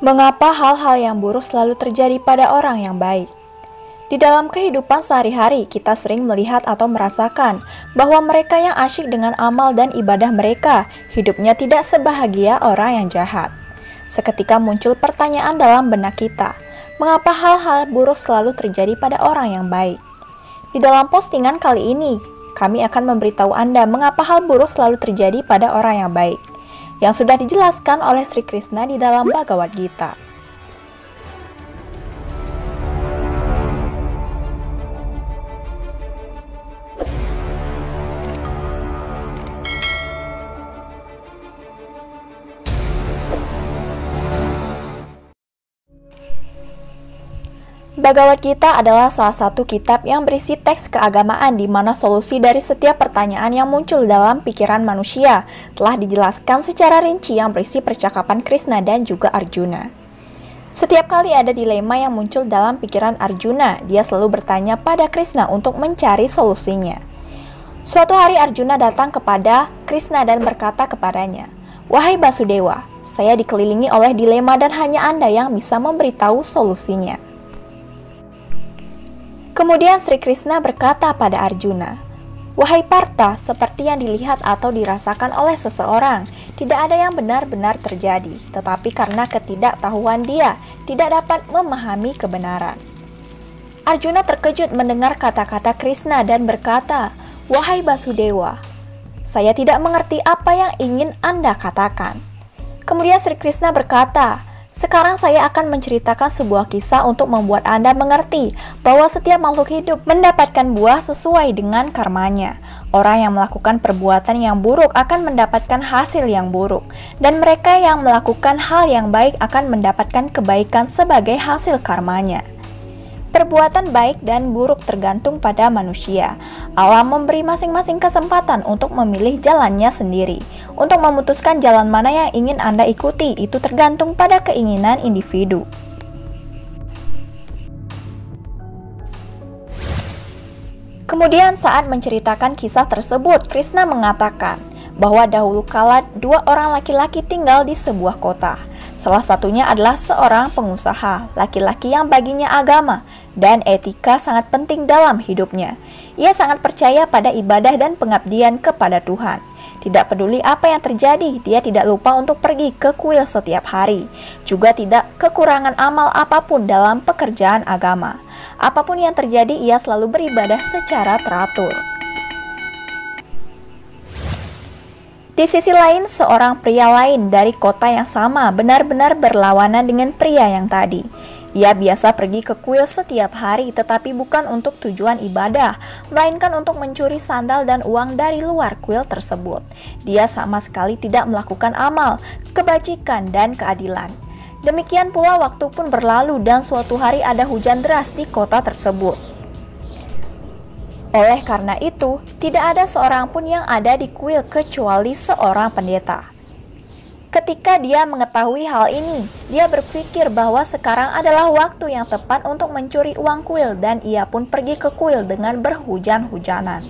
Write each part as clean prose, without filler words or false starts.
Mengapa hal-hal yang buruk selalu terjadi pada orang yang baik? Di dalam kehidupan sehari-hari, kita sering melihat atau merasakan bahwa mereka yang asyik dengan amal dan ibadah mereka, hidupnya tidak sebahagia orang yang jahat. Seketika muncul pertanyaan dalam benak kita, mengapa hal-hal buruk selalu terjadi pada orang yang baik? Di dalam postingan kali ini, kami akan memberitahu Anda mengapa hal buruk selalu terjadi pada orang yang baik, yang sudah dijelaskan oleh Sri Krishna di dalam Bhagavad Gita. Bhagavad Gita adalah salah satu kitab yang berisi teks keagamaan di mana solusi dari setiap pertanyaan yang muncul dalam pikiran manusia telah dijelaskan secara rinci yang berisi percakapan Krishna dan juga Arjuna. Setiap kali ada dilema yang muncul dalam pikiran Arjuna, dia selalu bertanya pada Krishna untuk mencari solusinya. Suatu hari Arjuna datang kepada Krishna dan berkata kepadanya, "Wahai Basudewa, saya dikelilingi oleh dilema dan hanya Anda yang bisa memberitahu solusinya." Kemudian Sri Krishna berkata pada Arjuna, "Wahai Partha, seperti yang dilihat atau dirasakan oleh seseorang, tidak ada yang benar-benar terjadi, tetapi karena ketidaktahuan dia tidak dapat memahami kebenaran." Arjuna terkejut mendengar kata-kata Krishna dan berkata, "Wahai Basudewa, saya tidak mengerti apa yang ingin Anda katakan." Kemudian Sri Krishna berkata, "Sekarang saya akan menceritakan sebuah kisah untuk membuat Anda mengerti bahwa setiap makhluk hidup mendapatkan buah sesuai dengan karmanya. Orang yang melakukan perbuatan yang buruk akan mendapatkan hasil yang buruk, dan mereka yang melakukan hal yang baik akan mendapatkan kebaikan sebagai hasil karmanya. Perbuatan baik dan buruk tergantung pada manusia. Alam memberi masing-masing kesempatan untuk memilih jalannya sendiri. Untuk memutuskan jalan mana yang ingin Anda ikuti, itu tergantung pada keinginan individu." Kemudian saat menceritakan kisah tersebut, Krishna mengatakan bahwa dahulu kala dua orang laki-laki tinggal di sebuah kota. Salah satunya adalah seorang pengusaha, laki-laki yang baginya agama dan etika sangat penting dalam hidupnya. Ia sangat percaya pada ibadah dan pengabdian kepada Tuhan. Tidak peduli apa yang terjadi, dia tidak lupa untuk pergi ke kuil setiap hari. Juga tidak kekurangan amal apapun dalam pekerjaan agama. Apapun yang terjadi, ia selalu beribadah secara teratur. Di sisi lain, seorang pria lain dari kota yang sama benar-benar berlawanan dengan pria yang tadi. Ia biasa pergi ke kuil setiap hari, tetapi bukan untuk tujuan ibadah, melainkan untuk mencuri sandal dan uang dari luar kuil tersebut. Dia sama sekali tidak melakukan amal, kebajikan, dan keadilan. Demikian pula waktu pun berlalu dan suatu hari ada hujan deras di kota tersebut. Oleh karena itu, tidak ada seorang pun yang ada di kuil kecuali seorang pendeta. Ketika dia mengetahui hal ini, dia berpikir bahwa sekarang adalah waktu yang tepat untuk mencuri uang kuil dan ia pun pergi ke kuil dengan berhujan-hujanan.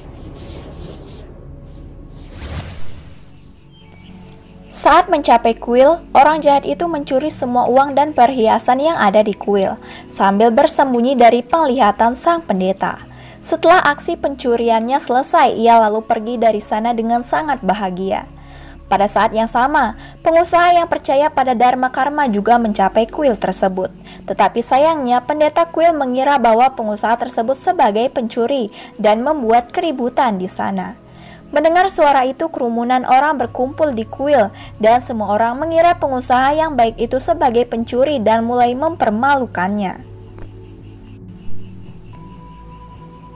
Saat mencapai kuil, orang jahat itu mencuri semua uang dan perhiasan yang ada di kuil, sambil bersembunyi dari penglihatan sang pendeta. Setelah aksi pencuriannya selesai, ia lalu pergi dari sana dengan sangat bahagia. Pada saat yang sama, pengusaha yang percaya pada Dharma Karma juga mencapai kuil tersebut. Tetapi sayangnya, pendeta kuil mengira bahwa pengusaha tersebut sebagai pencuri dan membuat keributan di sana. Mendengar suara itu, kerumunan orang berkumpul di kuil dan semua orang mengira pengusaha yang baik itu sebagai pencuri dan mulai mempermalukannya.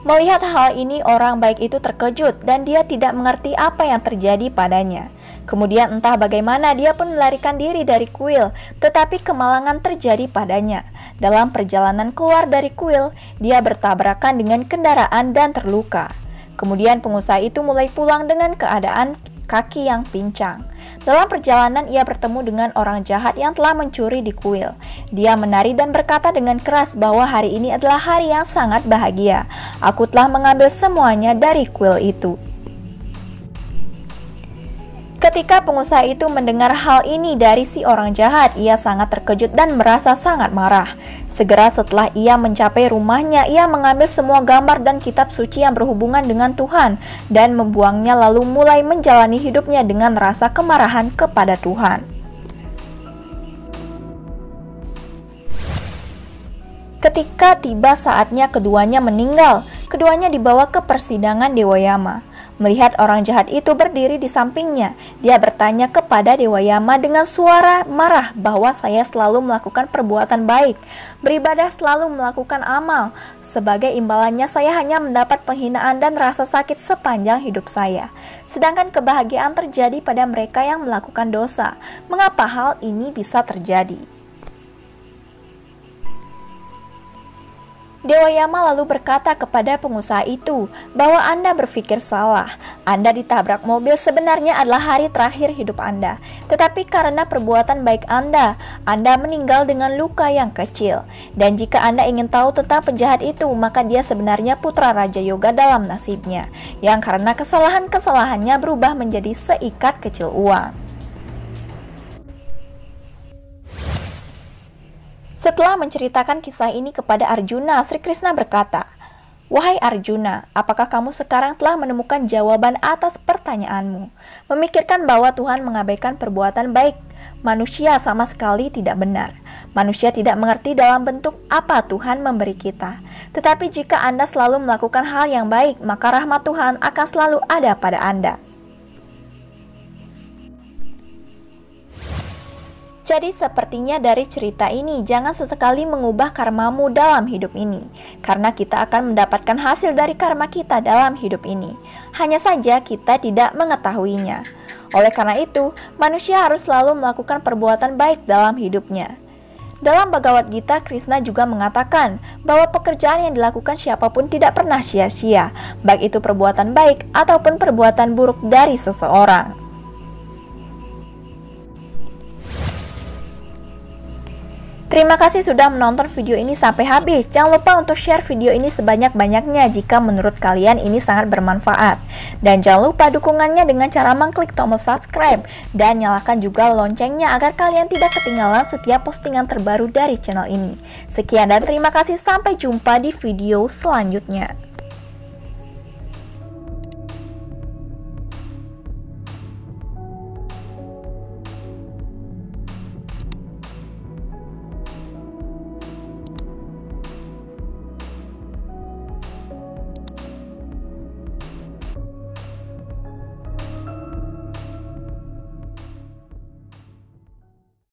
Melihat hal ini, orang baik itu terkejut dan dia tidak mengerti apa yang terjadi padanya. Kemudian entah bagaimana dia pun melarikan diri dari kuil, tetapi kemalangan terjadi padanya. Dalam perjalanan keluar dari kuil, dia bertabrakan dengan kendaraan dan terluka. Kemudian pengusaha itu mulai pulang dengan keadaan kaki yang pincang. Dalam perjalanan ia bertemu dengan orang jahat yang telah mencuri di kuil. Dia menari dan berkata dengan keras bahwa hari ini adalah hari yang sangat bahagia. Aku telah mengambil semuanya dari kuil itu. Ketika pengusaha itu mendengar hal ini dari si orang jahat, ia sangat terkejut dan merasa sangat marah. Segera setelah ia mencapai rumahnya, ia mengambil semua gambar dan kitab suci yang berhubungan dengan Tuhan dan membuangnya, lalu mulai menjalani hidupnya dengan rasa kemarahan kepada Tuhan. Ketika tiba saatnya keduanya meninggal, keduanya dibawa ke persidangan Dewa Yama. Melihat orang jahat itu berdiri di sampingnya, dia bertanya kepada Dewa Yama dengan suara marah bahwa saya selalu melakukan perbuatan baik, beribadah selalu melakukan amal. Sebagai imbalannya saya hanya mendapat penghinaan dan rasa sakit sepanjang hidup saya. Sedangkan kebahagiaan terjadi pada mereka yang melakukan dosa. Mengapa hal ini bisa terjadi? Dewa Yama lalu berkata kepada pengusaha itu bahwa Anda berpikir salah. Anda ditabrak mobil sebenarnya adalah hari terakhir hidup Anda. Tetapi karena perbuatan baik Anda meninggal dengan luka yang kecil. Dan jika Anda ingin tahu tentang penjahat itu, maka dia sebenarnya putra Raja Yoga dalam nasibnya, yang karena kesalahan-kesalahannya berubah menjadi seikat kecil uang. Setelah menceritakan kisah ini kepada Arjuna, Sri Krishna berkata, "Wahai Arjuna, apakah kamu sekarang telah menemukan jawaban atas pertanyaanmu? Memikirkan bahwa Tuhan mengabaikan perbuatan baik manusia sama sekali tidak benar. Manusia tidak mengerti dalam bentuk apa Tuhan memberi kita. Tetapi jika Anda selalu melakukan hal yang baik, maka rahmat Tuhan akan selalu ada pada Anda." Jadi sepertinya dari cerita ini, jangan sesekali mengubah karmamu dalam hidup ini, karena kita akan mendapatkan hasil dari karma kita dalam hidup ini. Hanya saja kita tidak mengetahuinya. Oleh karena itu, manusia harus selalu melakukan perbuatan baik dalam hidupnya. Dalam Bhagavad Gita, Krishna juga mengatakan bahwa pekerjaan yang dilakukan siapapun tidak pernah sia-sia, baik itu perbuatan baik ataupun perbuatan buruk dari seseorang. Terima kasih sudah menonton video ini sampai habis. Jangan lupa untuk share video ini sebanyak-banyaknya jika menurut kalian ini sangat bermanfaat. Dan jangan lupa dukungannya dengan cara mengklik tombol subscribe dan nyalakan juga loncengnya agar kalian tidak ketinggalan setiap postingan terbaru dari channel ini. Sekian dan terima kasih, sampai jumpa di video selanjutnya.